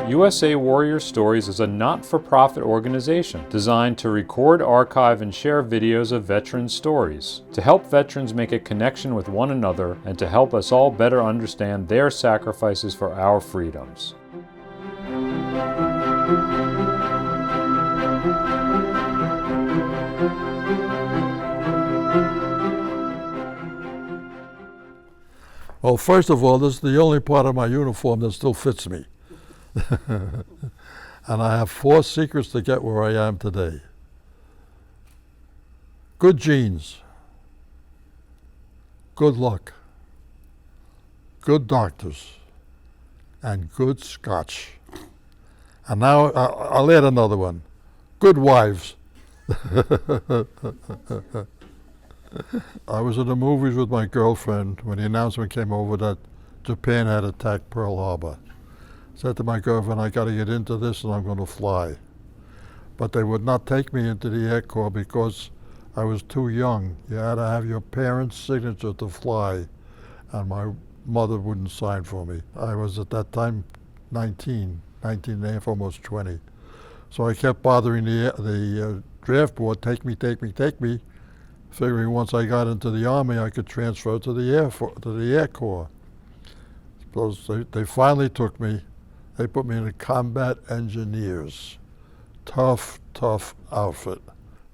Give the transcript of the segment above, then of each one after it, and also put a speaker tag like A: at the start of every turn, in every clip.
A: USA Warrior Stories is a not-for-profit organization designed to record, archive, and share videos of veteran stories, to help veterans make a connection with one another and to help us all better understand their sacrifices for our freedoms.
B: Well, first of all, this is the only part of my uniform that still fits me. And I have 4 secrets to get where I am today. Good genes, good luck, good doctors, and good scotch. And now I'll add another one, good wives. I was in the movies with my girlfriend when the announcement came over that Japan had attacked Pearl Harbor. Said to my girlfriend, I got to get into this and I'm going to fly. But they would not take me into the Air Corps because I was too young. You had to have your parents' signature to fly, and my mother wouldn't sign for me. I was at that time 19 and a half, almost 20. So I kept bothering the draft board, take me, figuring once I got into the Army I could transfer to the Air Corps. So they finally took me. They put me in the Combat Engineers. Tough outfit.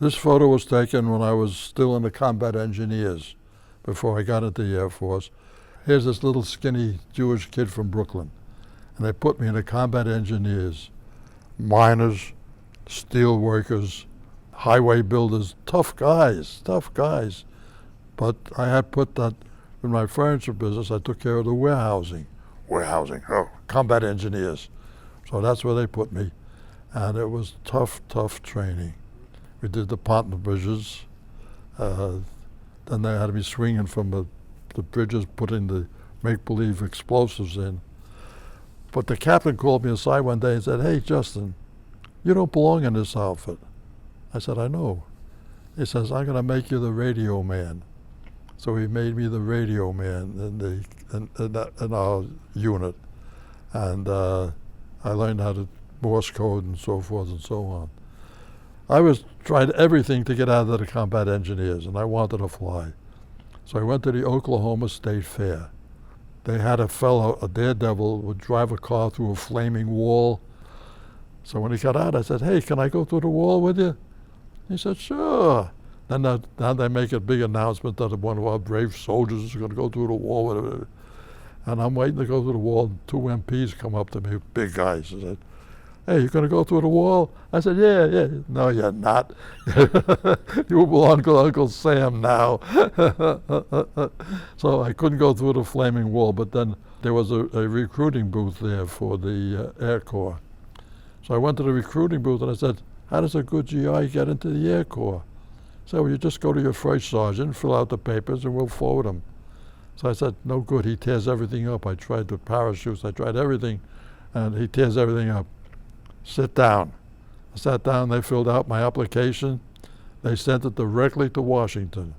B: This photo was taken when I was still in the Combat Engineers, before I got into the Air Force. Here's this little skinny Jewish kid from Brooklyn, and they put me in the Combat Engineers. Miners, steel workers, highway builders, tough guys. But I had put that in my furniture business. I took care of the warehousing, combat engineers. So that's where they put me. And it was tough training. We did the Ponton bridges. Then they had me swinging from the bridges, putting the make-believe explosives in. But the captain called me aside one day and said, "Hey, Justin, you don't belong in this outfit." I said, "I know." He says, "I'm going to make you the radio man." So he made me the radio man in our unit. And I learned how to Morse code and so forth and so on. I tried everything to get out of the Combat Engineers, and I wanted to fly. So I went to the Oklahoma State Fair. They had a daredevil, would drive a car through a flaming wall. So when he got out, I said, "Hey, can I go through the wall with you?" He said, "Sure." Then they make a big announcement that one of our brave soldiers is going to go through the wall with it. And I'm waiting to go through the wall, and 2 MPs come up to me, big guys, and said, "Hey, you going to go through the wall?" I said, yeah. "No, you're not. You belong to Uncle Sam now." So I couldn't go through the flaming wall, but then there was a recruiting booth there for the Air Corps. So I went to the recruiting booth and I said, "How does a good GI get into the Air Corps?" So "Well, you just go to your first sergeant, fill out the papers, and we'll forward them." So I said, "No good, he tears everything up." I tried the parachutes, I tried everything, and he tears everything up. "Sit down." I sat down, they filled out my application. They sent it directly to Washington.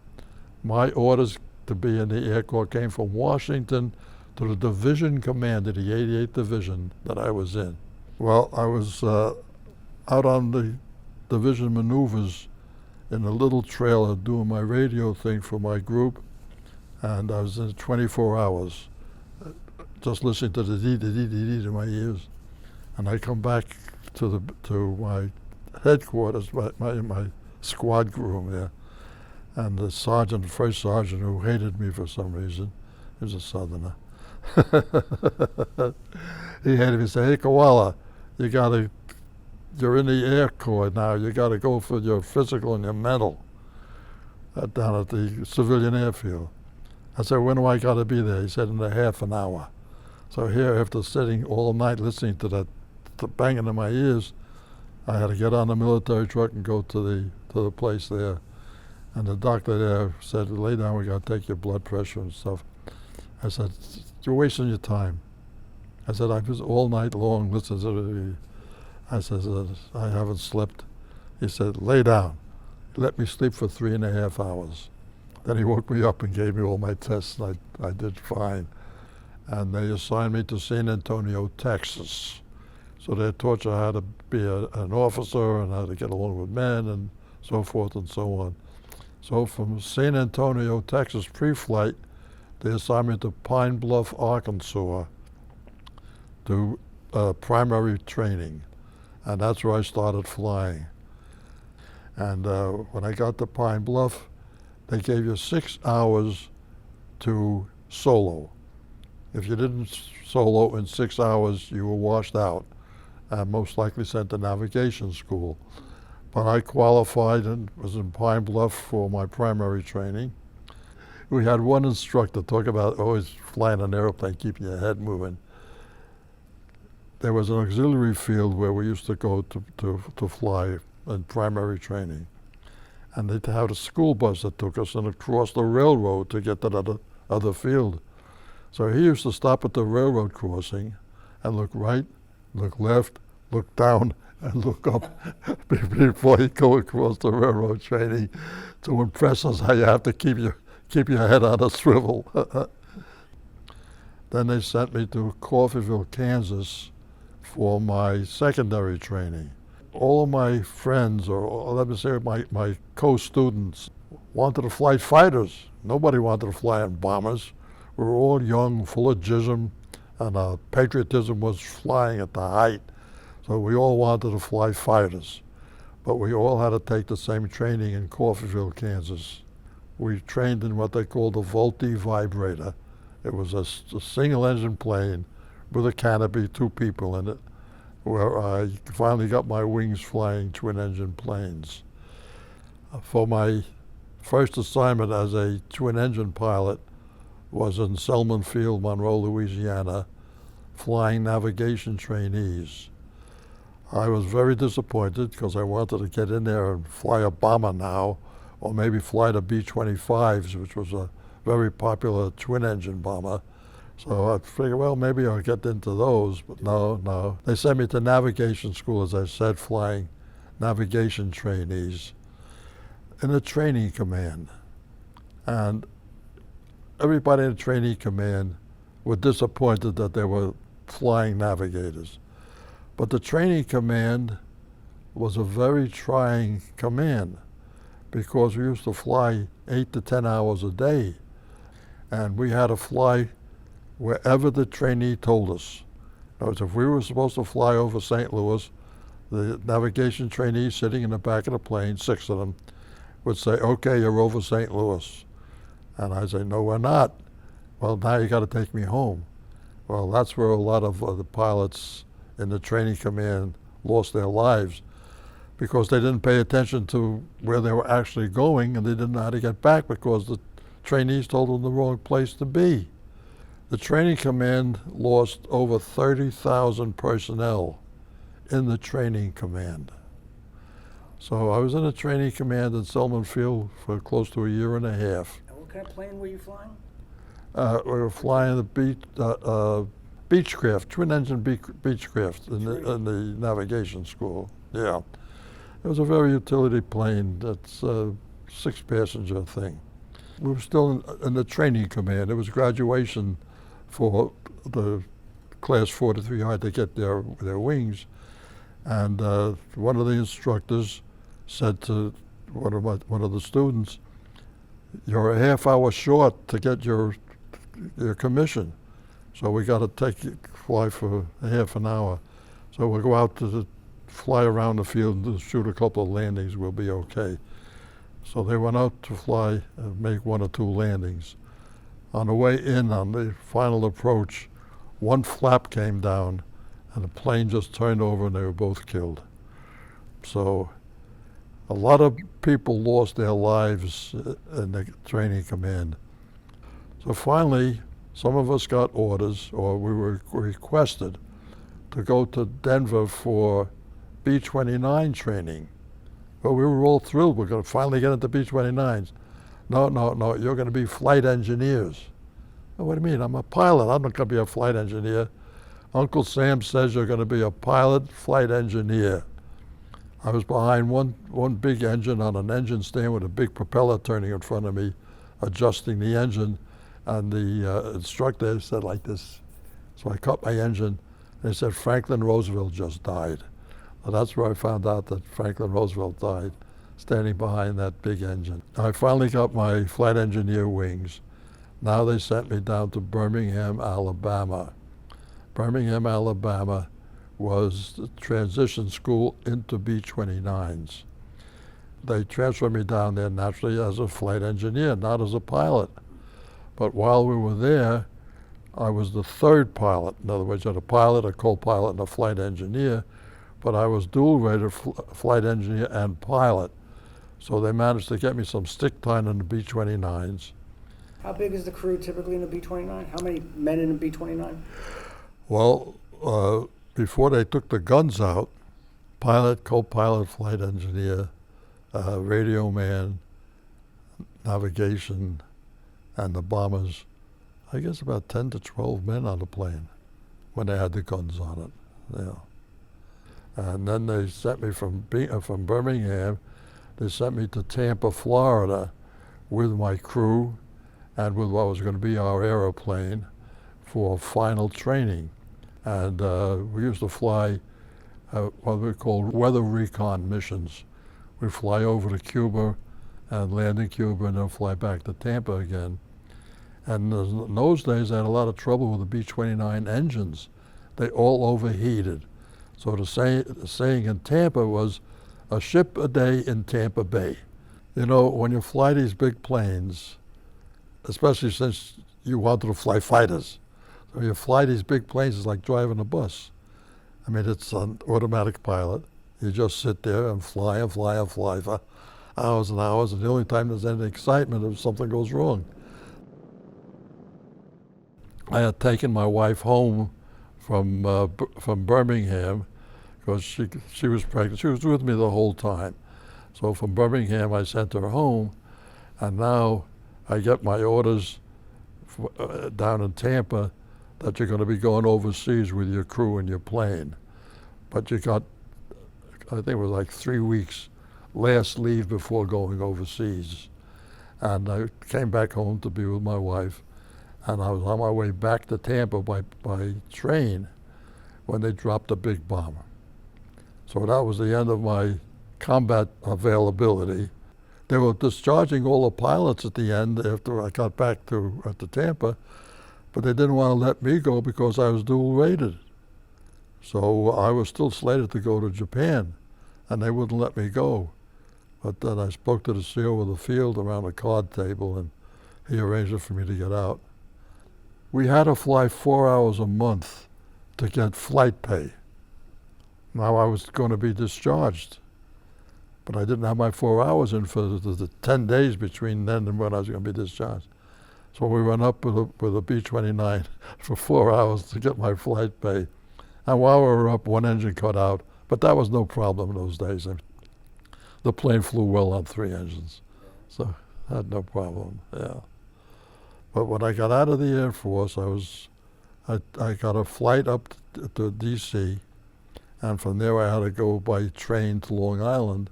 B: My orders to be in the Air Corps came from Washington to the division commander, the 88th Division that I was in. Well, I was out on the division maneuvers in a little trailer doing my radio thing for my group, and I was in 24 hours, just listening to the dee-dee-dee-dee in my ears. And I come back to my headquarters, my squad room there, and the first sergeant who hated me for some reason, he was a Southerner, he hated me and said, "Hey, Kawaler, you're in the Air Corps now, you got to go for your physical and your mental down at the civilian airfield." I said, "When do I got to be there?" He said, "In a half an hour." So here, after sitting all night listening to that banging in my ears, I had to get on the military truck and go to the place there. And the doctor there said, "Lay down, we got to take your blood pressure and stuff." I said, "You're wasting your time." I said, "I was all night long listening to it." I said, "I haven't slept." He said, "Lay down." He let me sleep for 3.5 hours. Then he woke me up and gave me all my tests, and I did fine. and they assigned me to San Antonio, Texas. So they taught you how to be an officer and how to get along with men and so forth and so on. So from San Antonio, Texas, pre-flight, they assigned me to Pine Bluff, Arkansas, to primary training, and that's where I started flying. And when I got to Pine Bluff, they gave you 6 hours to solo. If you didn't solo in 6 hours, you were washed out and most likely sent to navigation school. But I qualified and was in Pine Bluff for my primary training. We had one instructor talk about always flying an airplane, keeping your head moving. There was an auxiliary field where we used to go to fly in primary training. And they'd have a school bus that took us and across the railroad to get to that other field. So he used to stop at the railroad crossing and look right, look left, look down, and look up before he'd go across the railroad training to impress us how you have to keep your head on a swivel. Then they sent me to Coffeyville, Kansas for my secondary training. All of my friends, or let me say my co-students, wanted to fly fighters. Nobody wanted to fly in bombers. We were all young, full of jism, and patriotism was flying at the height. So we all wanted to fly fighters. But we all had to take the same training in Coffeyville, Kansas. We trained in what they called a Vultee vibrator. It was a single-engine plane with a canopy, 2 people in it, where I finally got my wings flying twin-engine planes. For my first assignment as a twin-engine pilot was in Selman Field, Monroe, Louisiana, flying navigation trainees. I was very disappointed because I wanted to get in there and fly a bomber now, or maybe fly the B-25s, which was a very popular twin-engine bomber. So I figured, well, maybe I'll get into those, but no. They sent me to navigation school, as I said, flying navigation trainees in a training command. And everybody in the training command were disappointed that they were flying navigators. But the training command was a very trying command because we used to fly 8 to 10 hours a day. And we had to fly wherever the trainee told us. In other words, if we were supposed to fly over St. Louis, the navigation trainee sitting in the back of the plane, 6 of them, would say, okay, you're over St. Louis. And I'd say, no, we're not. Well, now you got to take me home. Well, that's where a lot of the pilots in the training command lost their lives because they didn't pay attention to where they were actually going and they didn't know how to get back because the trainees told them the wrong place to be. The training command lost over 30,000 personnel in the training command. So I was in a training command in Selman Field for close to a year and a half.
C: And what kind of plane were you flying?
B: We were flying the Beechcraft, twin-engine Beechcraft in the navigation school. Yeah, it was a very utility plane. That's a 6-passenger thing. We were still in the training command. It was graduation for the class 43 hard to get their wings, and one of the instructors said to one of the students, "You're a half hour short to get your commission, so we got to fly for a half an hour. So we'll go out to fly around the field and shoot a couple of landings. We'll be okay." So they went out to fly and make 1 or 2 landings. On the way in, on the final approach, one flap came down and the plane just turned over and they were both killed. So a lot of people lost their lives in the training command. So finally, some of us got orders, or we were requested to go to Denver for B-29 training. But we were all thrilled. We're going to finally get into B-29s. No, you're going to be flight engineers. Well, what do you mean? I'm a pilot. I'm not going to be a flight engineer. Uncle Sam says you're going to be a pilot, flight engineer. I was behind one big engine on an engine stand with a big propeller turning in front of me, adjusting the engine. And the instructor said like this. So I cut my engine. They said Franklin Roosevelt just died. And that's where I found out that Franklin Roosevelt died, standing behind that big engine. I finally got my flight engineer wings. Now they sent me down to Birmingham, Alabama. Birmingham, Alabama was the transition school into B-29s. They transferred me down there naturally as a flight engineer, not as a pilot. But while we were there, I was the third pilot. In other words, you had a pilot, a co-pilot, and a flight engineer, but I was dual-rated flight engineer and pilot. So they managed to get me some stick time in the B-29s.
C: How big is the crew typically in a B-29? How many men in a B-29?
B: Well, before they took the guns out, pilot, co-pilot, flight engineer, radio man, navigation, and the bombers, I guess about 10 to 12 men on the plane when they had the guns on it. Yeah. And then they sent me from Birmingham, they sent me to Tampa, Florida with my crew and with what was going to be our airplane for final training. And we used to fly what we called weather recon missions. We'd fly over to Cuba and land in Cuba and then fly back to Tampa again. And in those days, I had a lot of trouble with the B-29 engines. They all overheated. So the saying in Tampa was, a ship a day in Tampa Bay. You know, when you fly these big planes, especially since you wanted to fly fighters, so you fly these big planes, it's like driving a bus. I mean, it's an automatic pilot. You just sit there and fly and fly and fly for hours and hours, and the only time there's any excitement is if something goes wrong. I had taken my wife home from Birmingham because she was pregnant. She was with me the whole time. So from Birmingham, I sent her home, and now I get my orders down in Tampa that you're going to be going overseas with your crew and your plane. But you got, I think it was like 3 weeks last leave before going overseas. And I came back home to be with my wife, and I was on my way back to Tampa by train when they dropped a big bomb. So that was the end of my combat availability. They were discharging all the pilots at the end after I got back to Tampa, but they didn't want to let me go because I was dual rated. So I was still slated to go to Japan, and they wouldn't let me go. But then I spoke to the CEO of the field around a card table, and he arranged it for me to get out. We had to fly 4 hours a month to get flight pay. Now I was going to be discharged, but I didn't have my 4 hours in for the 10 days between then and when I was going to be discharged. So we went up with a B-29 for 4 hours to get my flight pay. And while we were up, one engine cut out, but that was no problem in those days. The plane flew well on 3 engines, so I had no problem, yeah. But when I got out of the Air Force, I got a flight up to D.C., and from there I had to go by train to Long Island.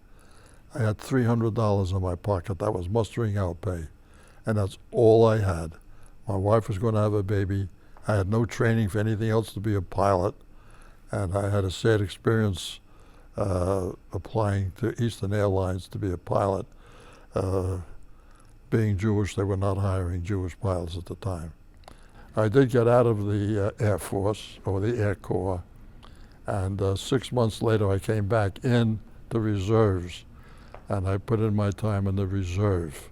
B: I had $300 in my pocket. That was mustering out pay, and that's all I had. My wife was going to have a baby. I had no training for anything else to be a pilot, and I had a sad experience applying to Eastern Airlines to be a pilot. Being Jewish, they were not hiring Jewish pilots at the time. I did get out of the Air Force, or the Air Corps, and 6 months later I came back in the reserves, and I put in my time in the reserve,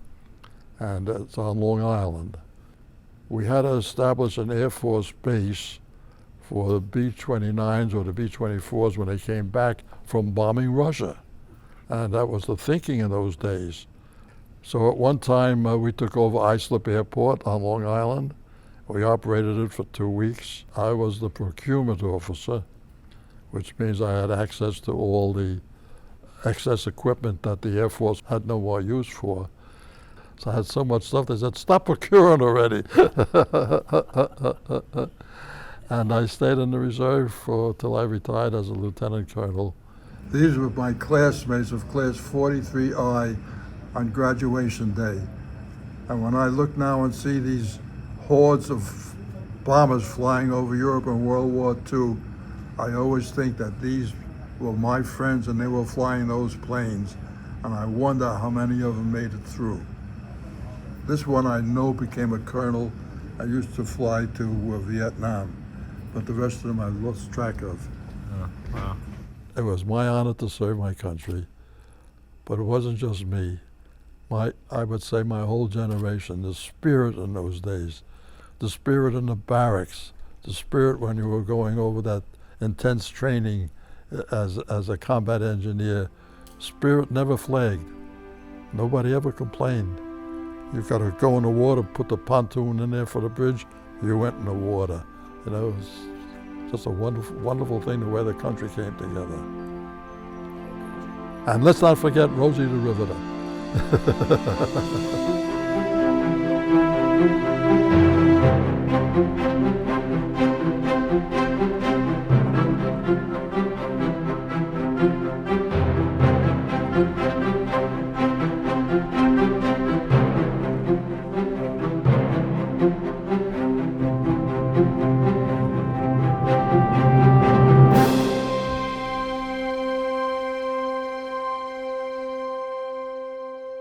B: and it's on Long Island. We had to establish an Air Force base for the B-29s or the B-24s when they came back from bombing Russia, and that was the thinking in those days. So at one time we took over Islip Airport on Long Island. We operated it for 2 weeks. I was the procurement officer, which means I had access to all the excess equipment that the Air Force had no more use for. So I had so much stuff, they said, stop procuring already. And I stayed in the reserve till I retired as a lieutenant colonel. These were my classmates of class 43I on graduation day. And when I look now and see these hordes of bombers flying over Europe in World War II, I always think that these were my friends and they were flying those planes, and I wonder how many of them made it through. This one I know became a colonel. I used to fly to Vietnam, but the rest of them I lost track of.
A: Wow.
B: It was my honor to serve my country, but it wasn't just me. I would say my whole generation, the spirit in those days, the spirit in the barracks, the spirit when you were going over that intense training as a combat engineer, spirit never flagged. Nobody ever complained. You've got to go in the water, put the pontoon in there for the bridge, you went in the water. You know, it was just a wonderful, wonderful thing the way the country came together. And let's not forget Rosie the Riveter.